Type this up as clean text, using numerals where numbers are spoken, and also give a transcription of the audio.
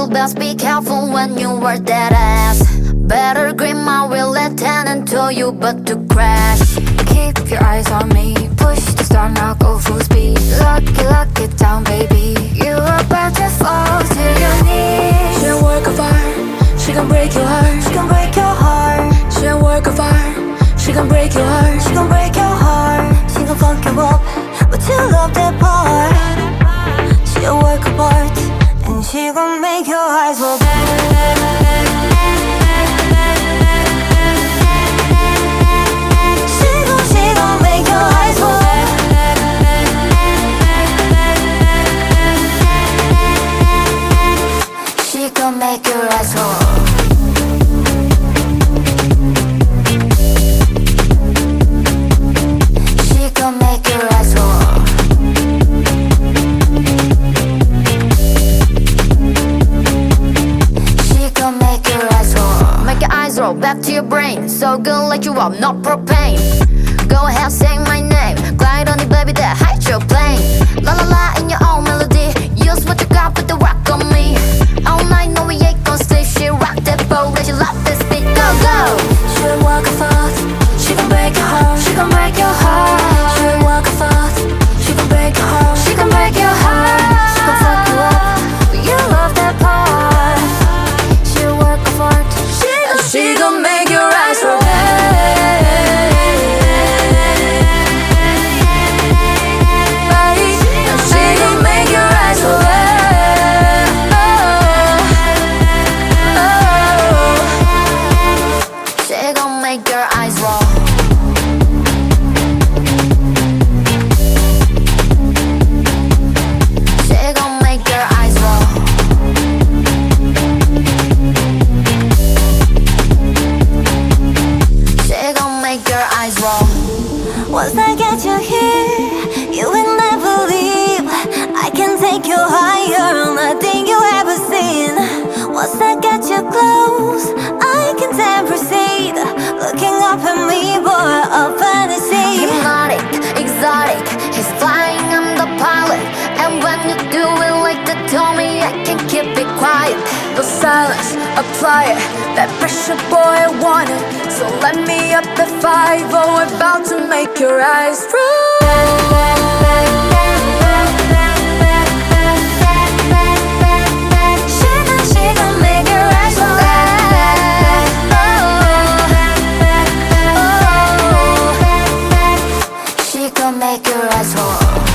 so best be careful when you work that ass. Better grip my wheel, let tend to you but to crash. Keep your eyes on me, push the start now, go full speed. Lock it down baby, you're about to fall to your knees. She don't work of art, she gon' break your heart. She gon' break your heart. She don't work of art, she gon' break your heart. She gon' break your heart. She gon' fuck you up, but you love that part. She a work of art, and she gon' make your eyes roll. She gon' make your eyes roll. She gon' make your eyes roll. She gon' make your eyes roll. She gon' make your eyes roll. Make your eyes roll back to your brain. So good, light you up, not propane. Go ahead, say my name. Glide on it, baby, that hydroplane. La la la in your own melody. Use what you got, put the rock on me. All night, no, we ain't gon' sleep. She rock that boat, let you love this beat. Go, go! She don't walk a fast. She gon' break your heart. She gon' break your heart. She don't walk a fast. She gon' break your heart. She gon' break your heart. She gon' fuck you up, but you love that part. She a work of art. She gon' make your eyes roll. Once I get you here, you will never leave. I can take you higher on nothing you ever seen. Once I get you close, I can then proceed. Looking up at me, boy, a fantasy. Hypnotic, exotic, he's flying, I'm the pilot. And when you do it like that, told me I can keep it quiet. No silence, apply it. That pressure, boy, I want it. So let me up at 5, oh, about to make your eyes roll. She gon' make your eyes roll. She gon' make your eyes roll.